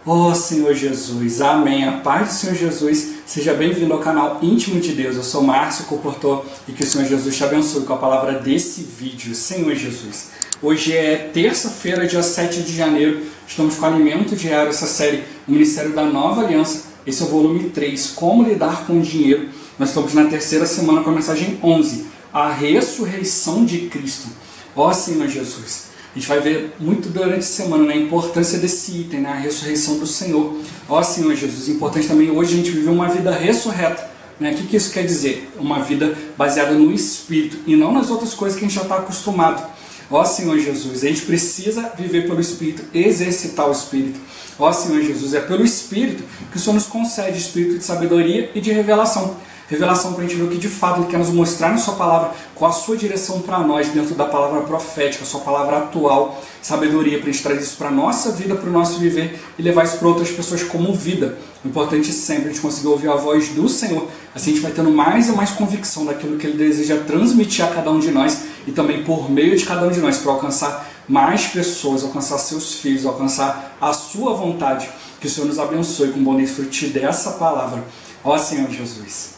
Oh Senhor Jesus, amém. A paz do Senhor Jesus, seja bem-vindo ao canal Íntimo de Deus. Eu sou Márcio Comportor e que o Senhor Jesus te abençoe com a palavra desse vídeo. Senhor Jesus, hoje é terça-feira, dia 7 de janeiro, estamos com Alimento Diário, essa série, o Ministério da Nova Aliança. Esse é o volume 3, Como Lidar com o Dinheiro. Nós estamos na terceira semana com a mensagem 11, a ressurreição de Cristo. Ó Senhor Jesus, a gente vai ver muito durante a semana a importância desse item, a ressurreição do Senhor. Ó Senhor Jesus, importante também hoje a gente viver uma vida ressurreta. O que isso quer dizer? Uma vida baseada no Espírito e não nas outras coisas que a gente já está acostumado. Ó Senhor Jesus, a gente precisa viver pelo Espírito, exercitar o Espírito. Ó Senhor Jesus, é pelo Espírito que o Senhor nos concede espírito de sabedoria e de revelação. Revelação para a gente ver o que de fato Ele quer nos mostrar na Sua palavra, qual a Sua direção para nós dentro da palavra profética, a Sua palavra atual, sabedoria para a gente trazer isso para a nossa vida, para o nosso viver e levar isso para outras pessoas como vida. O importante sempre é a gente conseguir ouvir a voz do Senhor, assim a gente vai tendo mais e mais convicção daquilo que Ele deseja transmitir a cada um de nós e também por meio de cada um de nós para alcançar mais pessoas, alcançar seus filhos, alcançar a Sua vontade. Que o Senhor nos abençoe com bom fruto dessa palavra. Ó Senhor Jesus.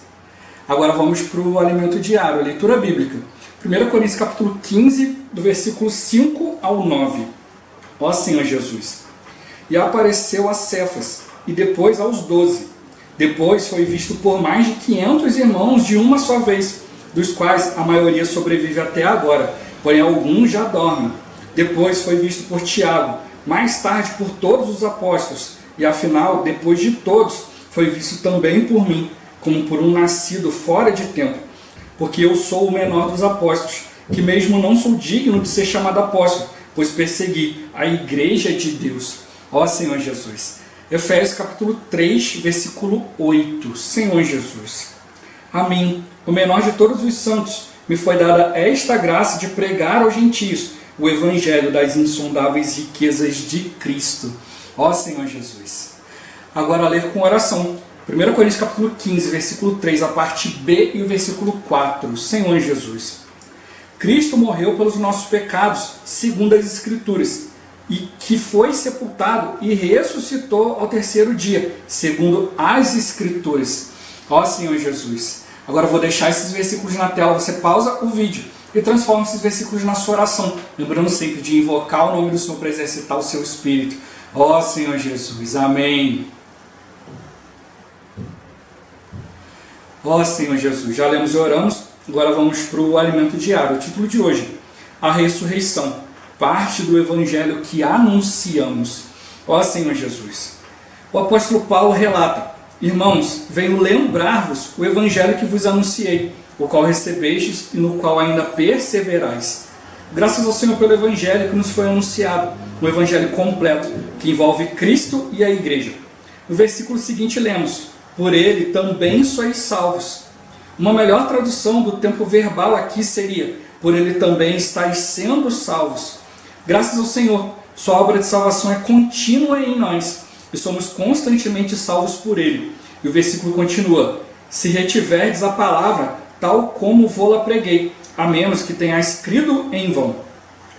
Agora vamos para o alimento diário, a leitura bíblica. 1 Coríntios capítulo 15, do versículo 5 ao 9. Ó Senhor Jesus. E apareceu a Cefas, e depois aos 12. Depois foi visto por mais de 500 irmãos de uma só vez, dos quais a maioria sobrevive até agora, porém alguns já dormem. Depois foi visto por Tiago, mais tarde por todos os apóstolos, e afinal, depois de todos, foi visto também por mim, como por um nascido fora de tempo, porque eu sou o menor dos apóstolos, que mesmo não sou digno de ser chamado apóstolo, pois persegui a igreja de Deus. Ó Senhor Jesus. Efésios capítulo 3, versículo 8. Senhor Jesus. A mim, o menor de todos os santos, me foi dada esta graça de pregar aos gentios o evangelho das insondáveis riquezas de Cristo. Ó Senhor Jesus. Agora ler com oração. 1 Coríntios capítulo 15, versículo 3, a parte B e o versículo 4. Senhor Jesus. Cristo morreu pelos nossos pecados, segundo as Escrituras, e que foi sepultado e ressuscitou ao terceiro dia, segundo as Escrituras. Ó Senhor Jesus. Agora eu vou deixar esses versículos na tela, você pausa o vídeo e transforma esses versículos na sua oração, lembrando sempre de invocar o nome do Senhor para exercitar o seu Espírito. Ó Senhor Jesus. Amém. Ó Senhor Jesus, já lemos e oramos, agora vamos para o alimento diário. O título de hoje, a ressurreição, parte do evangelho que anunciamos. Ó Senhor Jesus. O apóstolo Paulo relata: irmãos, venho lembrar-vos o evangelho que vos anunciei, o qual recebestes e no qual ainda perseverais. Graças ao Senhor pelo evangelho que nos foi anunciado, um evangelho completo, que envolve Cristo e a igreja. No versículo seguinte lemos: por ele também sois salvos. Uma melhor tradução do tempo verbal aqui seria: por ele também estáis sendo salvos. Graças ao Senhor, sua obra de salvação é contínua em nós, e somos constantemente salvos por ele. E o versículo continua: se retiverdes a palavra, tal como vô-la preguei, a menos que tenhais crido em vão.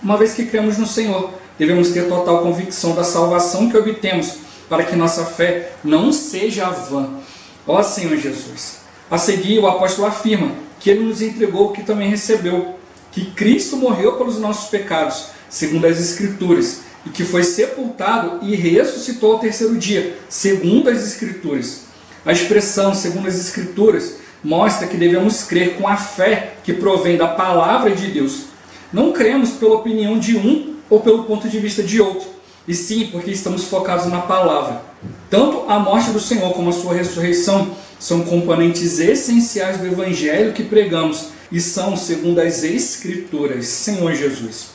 Uma vez que cremos no Senhor, devemos ter total convicção da salvação que obtemos, para que nossa fé não seja vã. Ó Senhor Jesus. A seguir, o apóstolo afirma que Ele nos entregou o que também recebeu, que Cristo morreu pelos nossos pecados, segundo as Escrituras, e que foi sepultado e ressuscitou ao terceiro dia, segundo as Escrituras. A expressão segundo as Escrituras mostra que devemos crer com a fé que provém da palavra de Deus. Não cremos pela opinião de um ou pelo ponto de vista de outro, e sim porque estamos focados na palavra. Tanto a morte do Senhor como a sua ressurreição são componentes essenciais do evangelho que pregamos e são segundo as Escrituras. Senhor Jesus.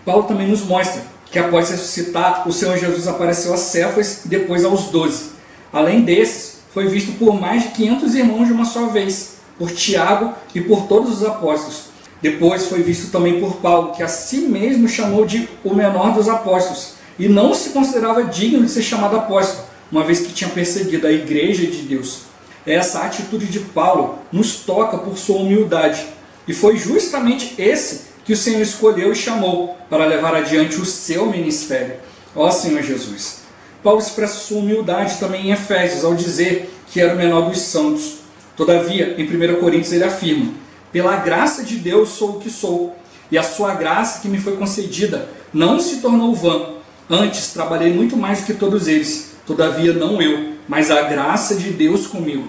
Paulo também nos mostra que após ressuscitar, o Senhor Jesus apareceu a Cefas e depois aos 12. Além desses, foi visto por mais de 500 irmãos de uma só vez, por Tiago e por todos os apóstolos. Depois foi visto também por Paulo, que a si mesmo chamou de o menor dos apóstolos, e não se considerava digno de ser chamado apóstolo, uma vez que tinha perseguido a igreja de Deus. Essa atitude de Paulo nos toca por sua humildade, e foi justamente esse que o Senhor escolheu e chamou para levar adiante o seu ministério. Ó Senhor Jesus. Paulo expressa sua humildade também em Efésios, ao dizer que era o menor dos santos. Todavia, em 1 Coríntios ele afirma: pela graça de Deus sou o que sou, e a sua graça que me foi concedida não se tornou vã. Antes trabalhei muito mais do que todos eles, todavia não eu, mas a graça de Deus comigo.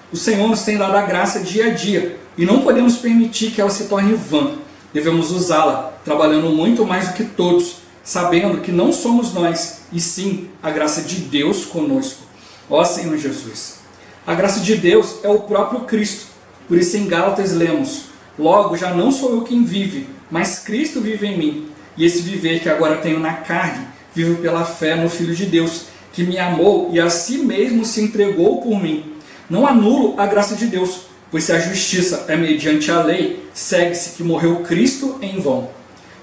O Senhor nos tem dado a graça dia a dia, e não podemos permitir que ela se torne vã. Devemos usá-la, trabalhando muito mais do que todos, sabendo que não somos nós, e sim a graça de Deus conosco. Ó Senhor Jesus! A graça de Deus é o próprio Cristo. Por isso em Gálatas lemos: logo já não sou eu quem vive, mas Cristo vive em mim. E esse viver que agora tenho na carne, vivo pela fé no Filho de Deus, que me amou e a si mesmo se entregou por mim. Não anulo a graça de Deus, pois se a justiça é mediante a lei, segue-se que morreu Cristo em vão.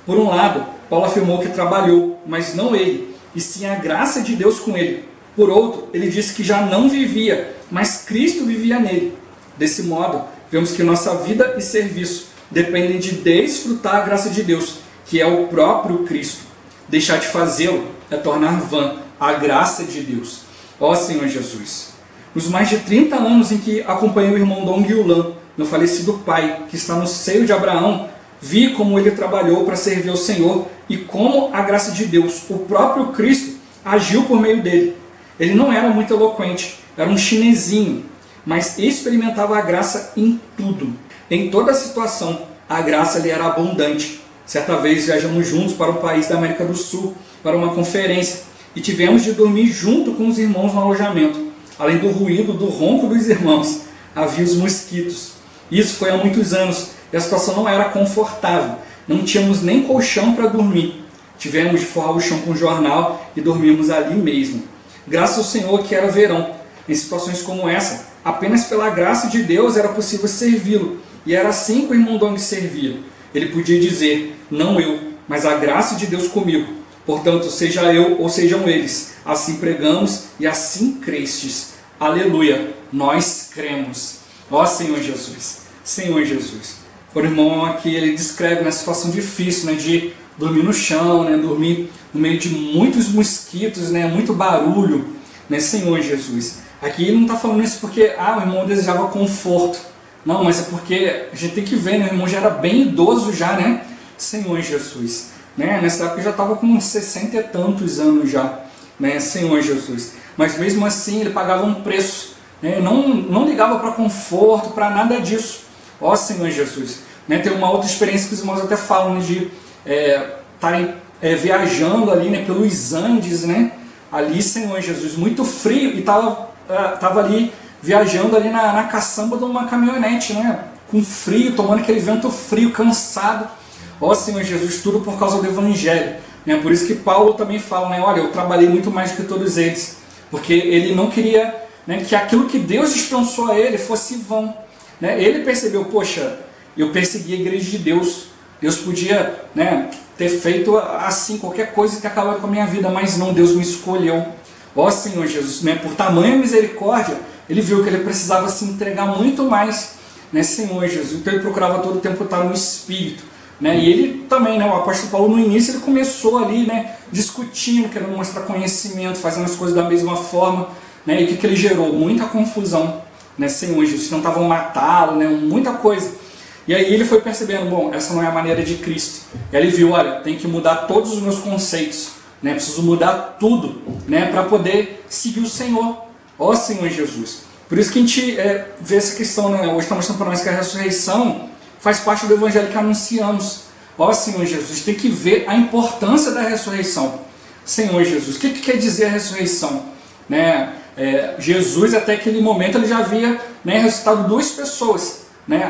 Por um lado, Paulo afirmou que trabalhou, mas não ele, e sim a graça de Deus com ele. Por outro, ele disse que já não vivia, mas Cristo vivia nele. Desse modo, vemos que nossa vida e serviço dependem de desfrutar a graça de Deus, que é o próprio Cristo. Deixar de fazê-lo é tornar vã a graça de Deus. Ó Senhor Jesus! Nos mais de 30 anos em que acompanhei o irmão Dong Yulan, meu falecido pai, que está no seio de Abraão, vi como ele trabalhou para servir ao Senhor e como a graça de Deus, o próprio Cristo, agiu por meio dele. Ele não era muito eloquente, era um chinesinho, mas experimentava a graça em tudo. Em toda situação, a graça lhe era abundante. Certa vez viajamos juntos para um país da América do Sul, para uma conferência, e tivemos de dormir junto com os irmãos no alojamento. Além do ruído, do ronco dos irmãos, havia os mosquitos. Isso foi há muitos anos, e a situação não era confortável. Não tínhamos nem colchão para dormir. Tivemos de forrar o chão com jornal e dormimos ali mesmo. Graças ao Senhor que era verão. Em situações como essa, apenas pela graça de Deus era possível servi-lo. E era assim que o irmão Dong servia. Ele podia dizer: não eu, mas a graça de Deus comigo. Portanto, seja eu ou sejam eles, assim pregamos e assim crestes. Aleluia, nós cremos. Ó Senhor Jesus, Senhor Jesus. O irmão aqui, ele descreve uma situação difícil, né, de dormir no chão, né, dormir no meio de muitos mosquitos, né, muito barulho, né, Senhor Jesus. Aqui ele não está falando isso porque o irmão desejava conforto. Não, mas é porque a gente tem que ver, né, o irmão já era bem idoso já, né, Senhor Jesus. Né, nessa época já estava com uns 60 e tantos anos já, né, Senhor Jesus. Mas mesmo assim ele pagava um preço, né, não ligava para conforto, para nada disso. Ó Senhor Jesus. Né, tem uma outra experiência que os irmãos até falam, né, de estarem viajando ali, né, pelos Andes, né, ali, Senhor Jesus, muito frio, e estava ali viajando ali na caçamba de uma caminhonete, né, com frio, tomando aquele vento frio, cansado. Ó Senhor Jesus, tudo por causa do Evangelho. Né? Por isso que Paulo também fala, né? Olha, eu trabalhei muito mais do que todos eles. Porque ele não queria, né, que aquilo que Deus dispensou a ele fosse vão. Né? Ele percebeu, poxa, eu persegui a igreja de Deus. Deus podia, né, ter feito assim, qualquer coisa que acabasse com a minha vida, mas não, Deus me escolheu. Ó Senhor Jesus, né, por tamanha misericórdia, ele viu que ele precisava se entregar muito mais, né, Senhor Jesus. Então ele procurava todo o tempo estar no Espírito. Né? E ele também, né, o apóstolo Paulo no início, ele começou ali, né, discutindo, querendo mostrar conhecimento, fazendo as coisas da mesma forma, né, e o que ele gerou? Muita confusão, né, Senhor Jesus, tentavam matá-lo, né, muita coisa. E aí ele foi percebendo, bom, essa não é a maneira de Cristo. E aí ele viu, olha, tem que mudar todos os meus conceitos, né, preciso mudar tudo, né, para poder seguir o Senhor. Ó Senhor Jesus. Por isso que a gente vê essa questão, né, hoje está mostrando para nós que a ressurreição faz parte do Evangelho que anunciamos. Ó Senhor Jesus, tem que ver a importância da ressurreição. Senhor Jesus, o que quer dizer a ressurreição? Né? Jesus, até aquele momento, ele já havia, né, ressuscitado duas pessoas. Né?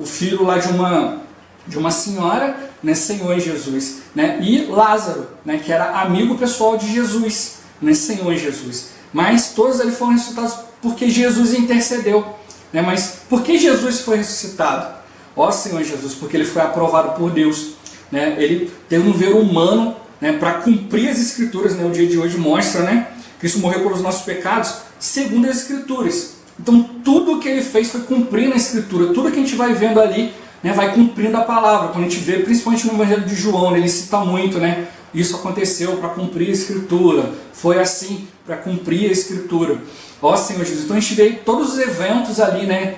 O filho lá de uma senhora, né, Senhor Jesus. Né? E Lázaro, né, que era amigo pessoal de Jesus. Né, Senhor Jesus. Mas todos eles foram ressuscitados porque Jesus intercedeu. Né? Mas por que Jesus foi ressuscitado? Ó Senhor Jesus, porque ele foi aprovado por Deus. Né? Ele teve um ver humano, né, para cumprir as Escrituras. Né? O dia de hoje mostra, né, que Cristo morreu pelos nossos pecados segundo as Escrituras. Então tudo o que ele fez foi cumprir na Escritura. Tudo que a gente vai vendo ali, né, vai cumprindo a palavra. Quando a gente vê, principalmente no Evangelho de João, né, ele cita muito, né, isso aconteceu para cumprir a Escritura, foi assim para cumprir a Escritura. Ó Senhor Jesus, então a gente vê todos os eventos ali, né?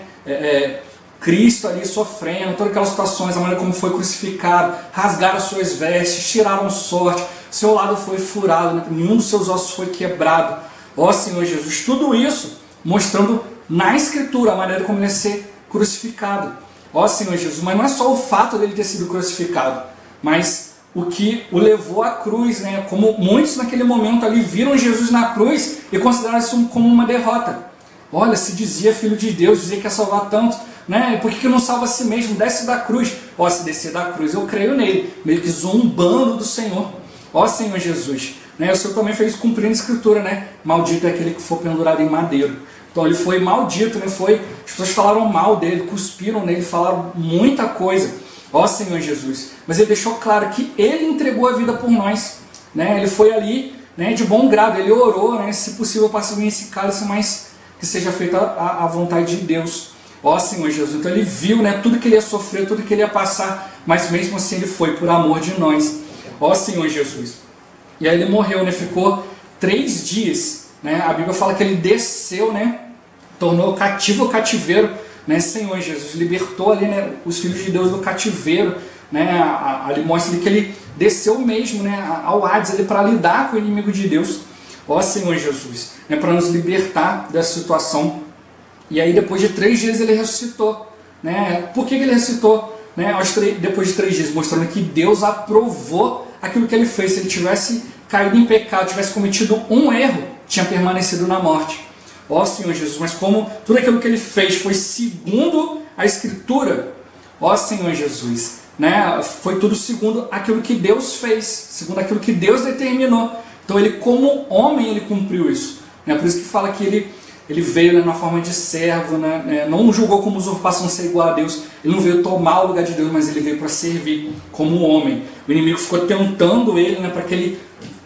Cristo ali sofrendo, todas aquelas situações, a maneira como foi crucificado, rasgaram as suas vestes, tiraram sorte, seu lado foi furado, né? Nenhum dos seus ossos foi quebrado. Ó Senhor Jesus, tudo isso mostrando na Escritura a maneira como ele ia ser crucificado. Ó Senhor Jesus, mas não é só o fato dele ter sido crucificado, mas o que o levou à cruz, né? Como muitos naquele momento ali viram Jesus na cruz e consideraram isso como uma derrota. Olha, se dizia filho de Deus, dizia que ia salvar tanto, né? Por que não salva a si mesmo? Desce da cruz. Ó, se descer da cruz, eu creio nele, meio que zombando do Senhor. Ó Senhor Jesus, né? O Senhor também fez cumprindo a Escritura, né? Maldito é aquele que for pendurado em madeiro. Então ele foi maldito, né? As pessoas falaram mal dele, cuspiram nele, falaram muita coisa. Ó Senhor Jesus, mas ele deixou claro que ele entregou a vida por nós, né? Ele foi ali, né, de bom grado, ele orou, né? Se possível, passe bem esse cálice, mas que seja feita a vontade de Deus. Ó Senhor Jesus, então ele viu, né, tudo que ele ia sofrer, tudo que ele ia passar, mas mesmo assim ele foi por amor de nós. Ó Senhor Jesus. E aí ele morreu, né? Ficou 3 dias, né? A Bíblia fala que ele desceu, né? Tornou cativo o cativeiro, né? Senhor Jesus libertou ali, né, os filhos de Deus do cativeiro, né? Ali mostra que ele desceu mesmo, né, ao Hades para lidar com o inimigo de Deus. Ó Senhor Jesus, né, para nos libertar dessa situação. E aí depois de 3 dias ele ressuscitou, né? Por que ele ressuscitou? Né? Depois de 3 dias, mostrando que Deus aprovou aquilo que ele fez. Se ele tivesse caído em pecado, tivesse cometido um erro, tinha permanecido na morte. Ó Senhor Jesus, mas como tudo aquilo que ele fez foi segundo a Escritura, ó Senhor Jesus, né? Foi tudo segundo aquilo que Deus fez, segundo aquilo que Deus determinou. Então ele, como homem, ele cumpriu isso, né? Por isso que fala que ele veio, né, na forma de servo, né? Não julgou como usurpação ser igual a Deus. Ele não veio tomar o lugar de Deus, mas ele veio para servir como homem. O inimigo ficou tentando ele, né, para que ele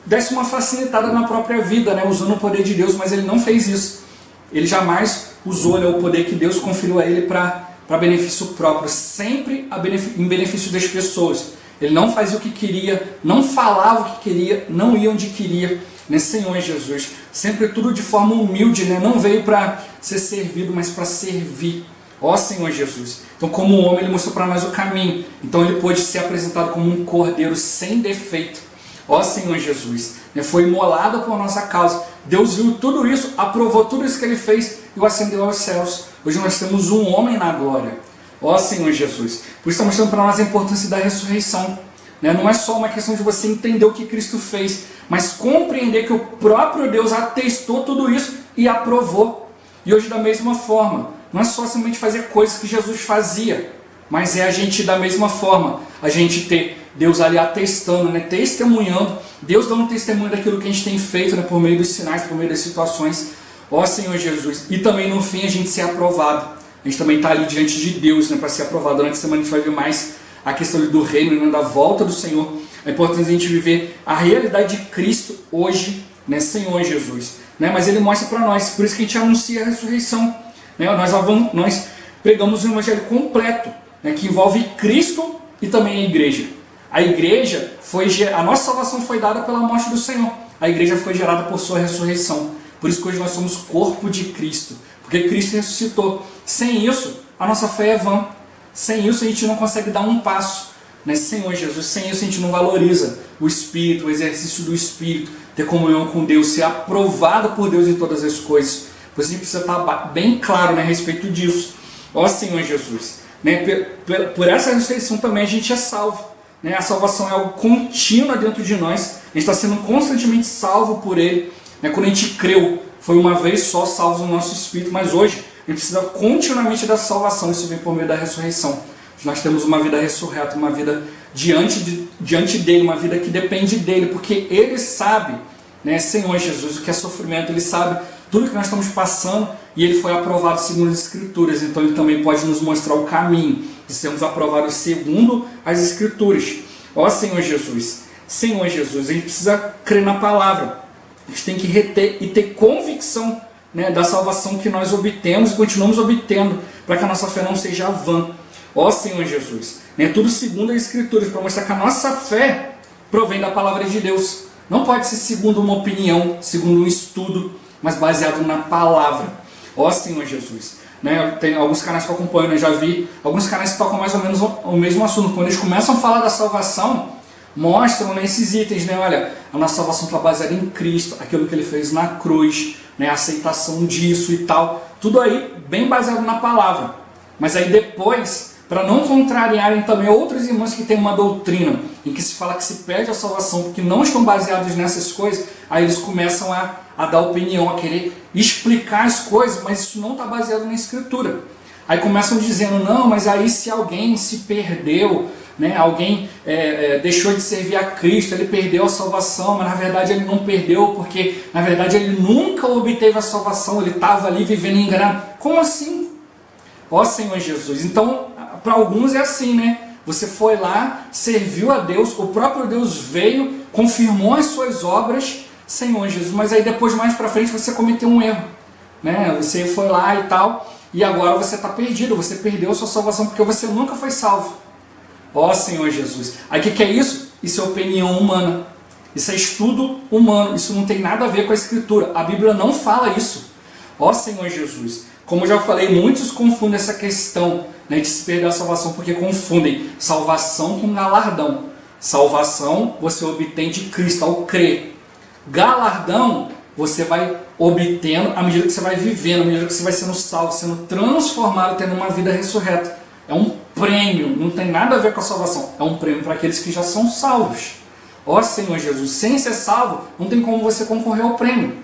desse uma facilitada na própria vida, né, usando o poder de Deus, mas ele não fez isso. Ele jamais usou, né, o poder que Deus conferiu a ele para benefício próprio, sempre em benefício das pessoas. Ele não fazia o que queria, não falava o que queria, não ia onde queria, né, Senhor Jesus. Sempre tudo de forma humilde, né? Não veio para ser servido, mas para servir. Ó Senhor Jesus. Então, como homem, ele mostrou para nós o caminho. Então, ele pôde ser apresentado como um cordeiro sem defeito. Ó Senhor Jesus. Foi imolado por nossa causa. Deus viu tudo isso, aprovou tudo isso que ele fez e o ascendeu aos céus. Hoje nós temos um homem na glória. Ó Senhor Jesus. Por isso está mostrando para nós a importância da ressurreição. Não é só uma questão de você entender o que Cristo fez, mas compreender que o próprio Deus atestou tudo isso e aprovou. E hoje da mesma forma, não é só simplesmente fazer coisas que Jesus fazia, mas é a gente da mesma forma, a gente ter Deus ali atestando, né, testemunhando, Deus dando testemunho daquilo que a gente tem feito, né, por meio dos sinais, por meio das situações. Ó Senhor Jesus. E também no fim a gente ser aprovado. A gente também está ali diante de Deus, né, para ser aprovado. Durante a semana a gente vai ver mais a questão do reino, né, da volta do Senhor. É importante a gente viver a realidade de Cristo hoje, né, Senhor Jesus. Mas ele mostra para nós, por isso que a gente anuncia a ressurreição. Nós pregamos o evangelho completo, né, que envolve Cristo e também a igreja. A igreja a nossa salvação foi dada pela morte do Senhor. A igreja foi gerada por sua ressurreição. Por isso que hoje nós somos corpo de Cristo, porque Cristo ressuscitou. Sem isso, a nossa fé é vã. Sem isso, a gente não consegue dar um passo, né? Senhor Jesus, sem isso a gente não valoriza o Espírito, o exercício do Espírito, ter comunhão com Deus, ser aprovado por Deus em todas as coisas. Por isso a gente precisa estar bem claro, né, a respeito disso. Ó Senhor Jesus, né, por essa ressurreição também a gente é salvo. Né? A salvação é algo contínuo dentro de nós. A gente está sendo constantemente salvo por Ele. Né? Quando a gente creu, foi uma vez só salvo no nosso espírito, mas hoje a gente precisa continuamente da salvação. Isso vem por meio da ressurreição. Nós temos uma vida ressurreta, uma vida diante dele, uma vida que depende dele, porque ele sabe, né, Senhor Jesus, o que é sofrimento, ele sabe tudo que nós estamos passando e ele foi aprovado segundo as Escrituras, então ele também pode nos mostrar o caminho de sermos aprovados segundo as Escrituras. Ó Senhor Jesus, Senhor Jesus, a gente precisa crer na palavra, a gente tem que reter e ter convicção, né, da salvação que nós obtemos e continuamos obtendo, para que a nossa fé não seja vã. Ó Senhor Jesus, né, tudo segundo as Escrituras, para mostrar que a nossa fé provém da palavra de Deus. Não pode ser segundo uma opinião, segundo um estudo, mas baseado na palavra. Ó Senhor Jesus. Né? Tem alguns canais que eu acompanho, né? Já vi alguns canais que tocam mais ou menos o mesmo assunto. Quando eles começam a falar da salvação, mostram, né, esses itens, né? Olha, a nossa salvação está baseada em Cristo, aquilo que Ele fez na cruz, né? A aceitação disso e tal. Tudo aí bem baseado na palavra. Mas aí depois, para não contrariarem também outros irmãos que têm uma doutrina em que se fala que se perde a salvação porque não estão baseados nessas coisas, aí eles começam a dar opinião, a querer explicar as coisas, mas isso não está baseado na Escritura. Aí começam dizendo, não, mas aí se alguém se perdeu, né, alguém deixou de servir a Cristo, ele perdeu a salvação, mas na verdade ele não perdeu, porque na verdade ele nunca obteve a salvação, ele estava ali vivendo enganado. Como assim? Ó Senhor Jesus. Então, para alguns é assim, né? Você foi lá, serviu a Deus, o próprio Deus veio, confirmou as suas obras, Senhor Jesus, mas aí depois, mais para frente, você cometeu um erro, né? Você foi lá e tal, e agora você está perdido, você perdeu a sua salvação porque você nunca foi salvo. Ó Senhor Jesus. Aí o que é isso? Isso é opinião humana, isso é estudo humano, isso não tem nada a ver com a Escritura, a Bíblia não fala isso. Ó Senhor Jesus. Como eu já falei, muitos confundem essa questão, né, de se perder a salvação porque confundem salvação com galardão. Salvação você obtém de Cristo ao crer. Galardão você vai obtendo à medida que você vai vivendo, à medida que você vai sendo salvo, sendo transformado, tendo uma vida ressurreta. É um prêmio, não tem nada a ver com a salvação. É um prêmio para aqueles que já são salvos. Ó Senhor Jesus, sem ser salvo, não tem como você concorrer ao prêmio.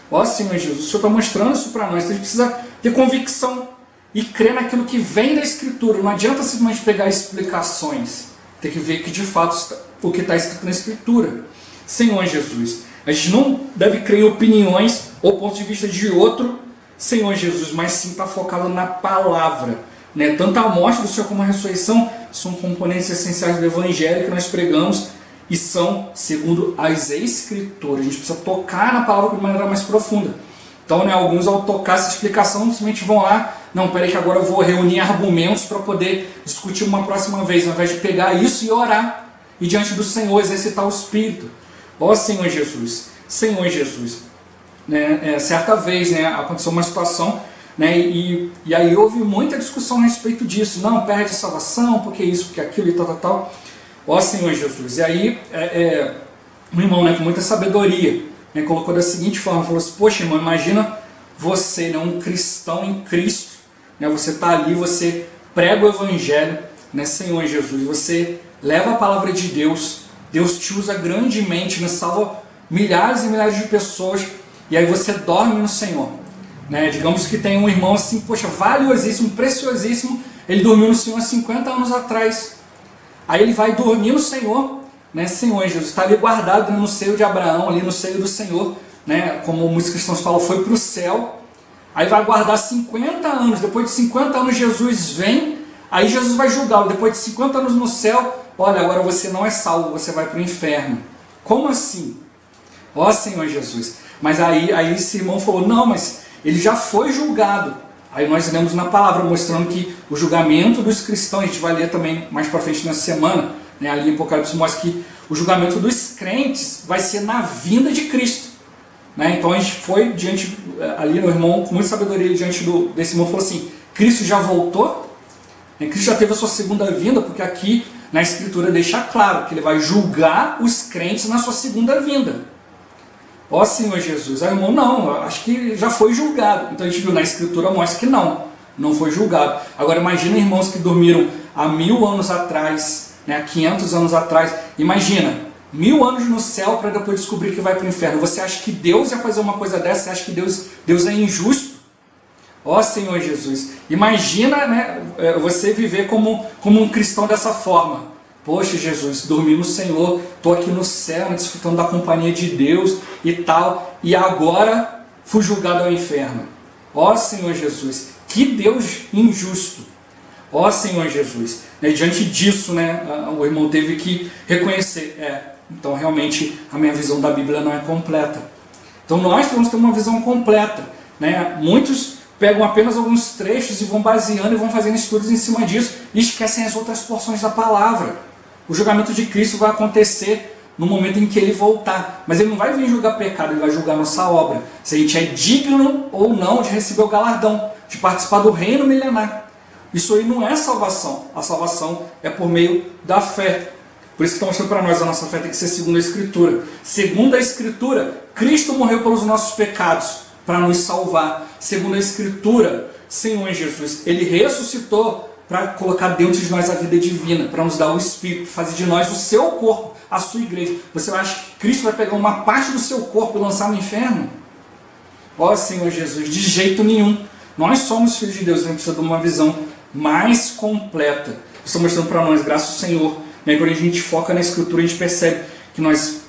Ó Senhor Jesus, o Senhor está mostrando isso para nós. Então a gente precisa ter convicção e crer naquilo que vem da Escritura. Não adianta simplesmente pegar explicações. Tem que ver que de fato o que está escrito na Escritura. Senhor Jesus, a gente não deve crer em opiniões ou ponto de vista de outro, Senhor Jesus, mas sim está focado na palavra. Né? Tanto a morte do Senhor como a ressurreição são componentes essenciais do Evangelho que nós pregamos e são segundo as Escrituras. A gente precisa tocar na palavra de maneira mais profunda. Então, né, alguns ao tocar essa explicação simplesmente vão lá, não, peraí que agora eu vou reunir argumentos para poder discutir uma próxima vez, ao invés de pegar isso e orar, e diante do Senhor exercitar o Espírito. Ó Senhor Jesus, Senhor Jesus. Né, certa vez, né, aconteceu uma situação, né, e aí houve muita discussão a respeito disso. Não, perde a salvação, porque isso, porque aquilo e tal. Ó Senhor Jesus. E aí, um irmão, né, com muita sabedoria, né, colocou da seguinte forma, falou assim, poxa irmão, imagina você, né, um cristão em Cristo, né, você está ali, você prega o Evangelho, né, Senhor Jesus, você leva a palavra de Deus, Deus te usa grandemente, né, salva milhares e milhares de pessoas, e aí você dorme no Senhor. Né, digamos que tem um irmão assim, poxa, valiosíssimo, preciosíssimo, ele dormiu no Senhor há 50 anos atrás. Aí ele vai dormir no Senhor, né? Senhor Jesus está ali guardado, né, no seio de Abraão, ali no seio do Senhor, né? Como muitos cristãos falam, foi para o céu. Aí vai guardar 50 anos, depois de 50 anos Jesus vem, aí Jesus vai julgá-lo, depois de 50 anos no céu, olha, agora você não é salvo, você vai para o inferno. Como assim? Ó Senhor Jesus. Mas aí esse irmão falou, não, mas ele já foi julgado. Aí nós lemos na palavra, mostrando que o julgamento dos cristãos, a gente vai ler também mais para frente nessa semana, né, ali em Apocalipse mostra que o julgamento dos crentes vai ser na vinda de Cristo. Né? Então a gente foi diante, ali o irmão, com muita sabedoria, diante desse irmão, falou assim, Cristo já voltou? Cristo já teve a sua segunda vinda, porque aqui na Escritura deixa claro que ele vai julgar os crentes na sua segunda vinda. Ó Senhor Jesus. Aí o irmão, não, acho que já foi julgado. Então a gente viu na Escritura, mostra que não foi julgado. Agora imagina irmãos que dormiram há 1000 anos atrás, né, há 500 anos atrás. Imagina, 1000 anos no céu para depois descobrir que vai para o inferno. Você acha que Deus ia fazer uma coisa dessa? Você acha que Deus é injusto? Ó Senhor Jesus. Imagina, né, você viver como um cristão dessa forma. Poxa Jesus, dormi no Senhor, estou aqui no céu, desfrutando da companhia de Deus e tal, e agora fui julgado ao inferno. Ó Senhor Jesus, que Deus injusto. Ó Senhor Jesus. E diante disso, né, o irmão teve que reconhecer, então realmente a minha visão da Bíblia não é completa. Então nós temos que ter uma visão completa. Né? Muitos pegam apenas alguns trechos e vão baseando e vão fazendo estudos em cima disso e esquecem as outras porções da palavra. O julgamento de Cristo vai acontecer no momento em que ele voltar. Mas ele não vai vir julgar pecado, ele vai julgar nossa obra. Se a gente é digno ou não de receber o galardão, de participar do reino milenar. Isso aí não é salvação. A salvação é por meio da fé. Por isso que está mostrando para nós, a nossa fé tem que ser segundo a Escritura. Segundo a Escritura, Cristo morreu pelos nossos pecados para nos salvar. Segundo a Escritura, Senhor Jesus, Ele ressuscitou para colocar dentro de nós a vida divina, para nos dar o Espírito, fazer de nós o seu corpo, a sua igreja. Você acha que Cristo vai pegar uma parte do seu corpo e lançar no inferno? Ó Senhor Jesus, de jeito nenhum. Nós somos filhos de Deus, a gente precisa de uma visão mais completa. Estou mostrando para nós, graças ao Senhor. E aí, quando a gente foca na Escritura, a gente percebe que nós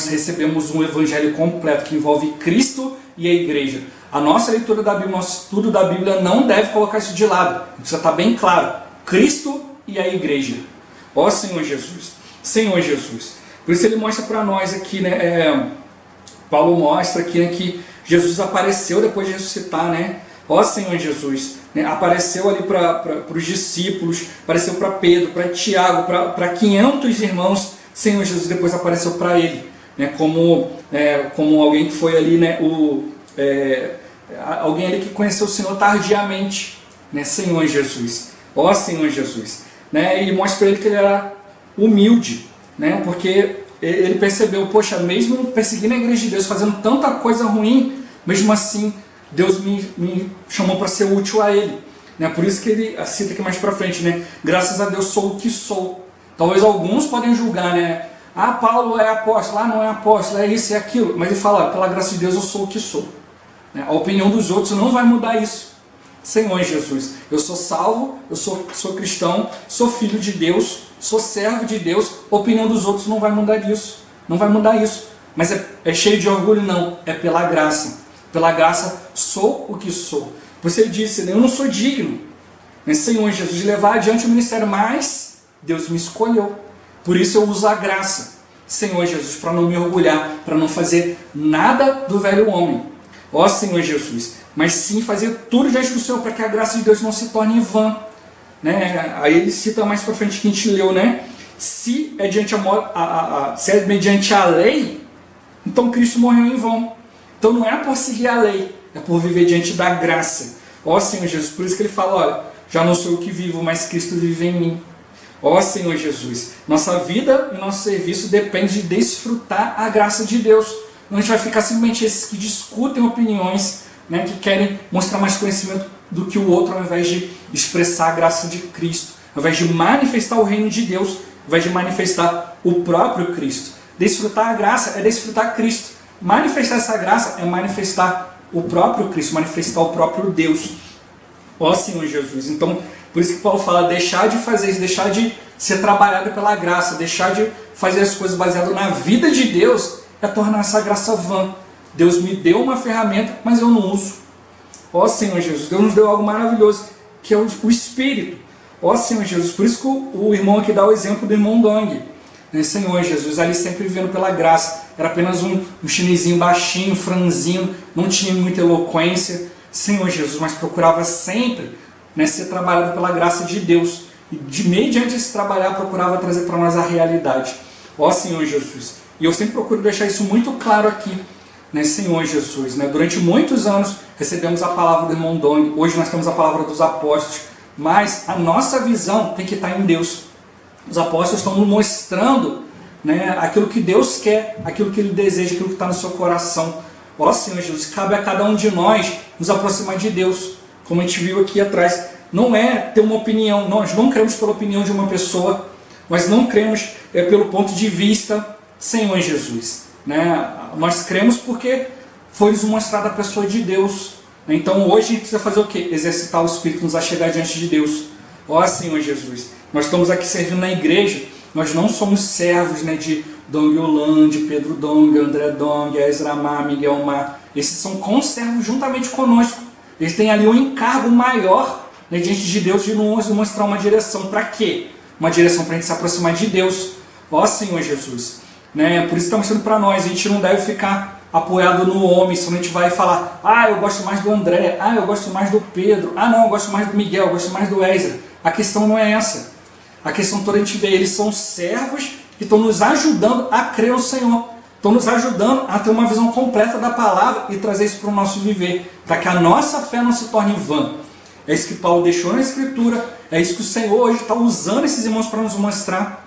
recebemos um evangelho completo que envolve Cristo e a igreja. A nossa leitura da Bíblia, nosso estudo da Bíblia não deve colocar isso de lado. Precisa estar bem claro. Cristo e a igreja. Ó Senhor Jesus. Senhor Jesus. Por isso ele mostra para nós aqui, né? Paulo mostra aqui, né, que Jesus apareceu depois de ressuscitar, né? Ó Senhor Jesus. Né, apareceu ali para os discípulos, apareceu para Pedro, para Tiago, para 500 irmãos. Senhor Jesus depois apareceu para ele, né, como alguém que foi ali, né, alguém ali que conheceu o Senhor tardiamente, né, Senhor Jesus. Ó Senhor Jesus. Né, e mostra para ele que ele era humilde, né, porque ele percebeu, poxa, mesmo perseguindo a igreja de Deus, fazendo tanta coisa ruim, mesmo assim Deus me chamou para ser útil a Ele. Né? Por isso que ele cita aqui mais para frente, né? Graças a Deus sou o que sou. Talvez alguns podem julgar, né? Ah, Paulo é apóstolo, não é apóstolo, é isso e aquilo. Mas ele fala, pela graça de Deus eu sou o que sou. Né? A opinião dos outros não vai mudar isso. Senhor Jesus, eu sou salvo, eu sou cristão, sou filho de Deus, sou servo de Deus. A opinião dos outros não vai mudar isso. Não vai mudar isso. Mas é cheio de orgulho? Não. É pela graça. Pela graça sou o que sou. Você disse, né, eu não sou digno, né, Senhor Jesus, de levar adiante o ministério, mas Deus me escolheu. Por isso eu uso a graça, Senhor Jesus, para não me orgulhar, para não fazer nada do velho homem. Ó Senhor Jesus, mas sim fazer tudo diante do Senhor, para que a graça de Deus não se torne em vão. Né? Aí ele cita mais para frente que a gente leu, né? Se é mediante a lei, então Cristo morreu em vão. Então não é por seguir a lei, é por viver diante da graça. Ó Senhor Jesus, por isso que ele fala, olha, já não sou eu que vivo, mas Cristo vive em mim. Ó Senhor Jesus, nossa vida e nosso serviço depende de desfrutar a graça de Deus. Não a gente vai ficar simplesmente esses que discutem opiniões, né, que querem mostrar mais conhecimento do que o outro, ao invés de expressar a graça de Cristo, ao invés de manifestar o reino de Deus, ao invés de manifestar o próprio Cristo. Desfrutar a graça é desfrutar Cristo. Manifestar essa graça é manifestar o próprio Cristo, manifestar o próprio Deus. Ó Senhor Jesus. Então, por isso que Paulo fala, deixar de fazer isso, deixar de ser trabalhado pela graça, deixar de fazer as coisas baseadas na vida de Deus, é tornar essa graça vã. Deus me deu uma ferramenta, mas eu não uso. Ó Senhor Jesus, Deus nos deu algo maravilhoso, que é o Espírito. Ó Senhor Jesus, por isso que o irmão aqui dá o exemplo do irmão Dong. Senhor Jesus, ali sempre vivendo pela graça. Era apenas um chinesinho baixinho, franzino, não tinha muita eloquência, Senhor Jesus, mas procurava sempre, né, ser trabalhado pela graça de Deus. E mediante esse trabalhar, procurava trazer para nós a realidade. Ó Senhor Jesus. E eu sempre procuro deixar isso muito claro aqui, né, Senhor Jesus. Né? Durante muitos anos recebemos a palavra do irmão Dong, hoje nós temos a palavra dos apóstolos, mas a nossa visão tem que estar em Deus. Os apóstolos estão nos mostrando, né, aquilo que Deus quer, aquilo que Ele deseja, aquilo que está no seu coração. Ó Senhor Jesus, cabe a cada um de nós nos aproximar de Deus, como a gente viu aqui atrás. Não é ter uma opinião, nós não cremos pela opinião de uma pessoa, nós não cremos pelo ponto de vista, Senhor Jesus. Né? Nós cremos porque foi nos mostrada a pessoa de Deus. Então hoje a gente precisa fazer o quê? Exercitar o Espírito, nos achegar diante de Deus. Ó Senhor Jesus. Nós estamos aqui servindo na igreja, nós não somos servos, né, de Dong Yulan, de Pedro Dong, André Dong, Ezra Ma, Miguel Ma. Esses são conservos juntamente conosco. Eles têm ali um encargo maior, né, diante de Deus, de nos mostrar uma direção. Para quê? Uma direção para a gente se aproximar de Deus. Ó Senhor Jesus. Né? Por isso está mostrando para nós, a gente não deve ficar apoiado no homem, senão a gente vai falar, ah, eu gosto mais do André, ah, eu gosto mais do Pedro, ah, não, eu gosto mais do Miguel, eu gosto mais do Ezra. A questão não é essa. A questão toda a gente vê, eles são servos que estão nos ajudando a crer no Senhor. Estão nos ajudando a ter uma visão completa da palavra e trazer isso para o nosso viver, para que a nossa fé não se torne vã. É isso que Paulo deixou na Escritura, é isso que o Senhor hoje está usando esses irmãos para nos mostrar.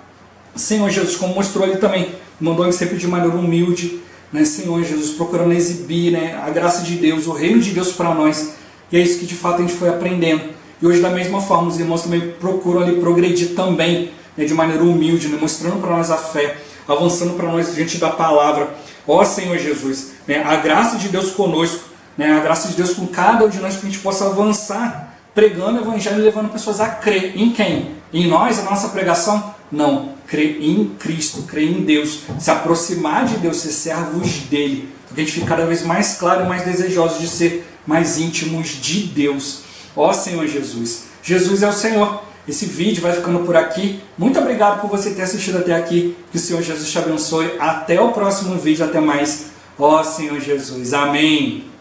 Senhor Jesus, como mostrou ali também, mandou ele sempre de maneira humilde, né? Senhor Jesus, procurando exibir, né, a graça de Deus, o reino de Deus para nós. E é isso que de fato a gente foi aprendendo. E hoje da mesma forma os irmãos também procuram ali progredir também, né, de maneira humilde, né, mostrando para nós a fé, avançando para nós diante da palavra. Ó Senhor Jesus, né, a graça de Deus conosco, né, a graça de Deus com cada um de nós, para que a gente possa avançar pregando o evangelho e levando pessoas a crer. Em quem? Em nós, a nossa pregação? Não. Crer em Cristo, crer em Deus, se aproximar de Deus, ser servos dele. Porque a gente fica cada vez mais claro e mais desejoso de ser mais íntimos de Deus. Ó Senhor Jesus. Jesus é o Senhor. Esse vídeo vai ficando por aqui. Muito obrigado por você ter assistido até aqui. Que o Senhor Jesus te abençoe. Até o próximo vídeo. Até mais. Ó Senhor Jesus. Amém.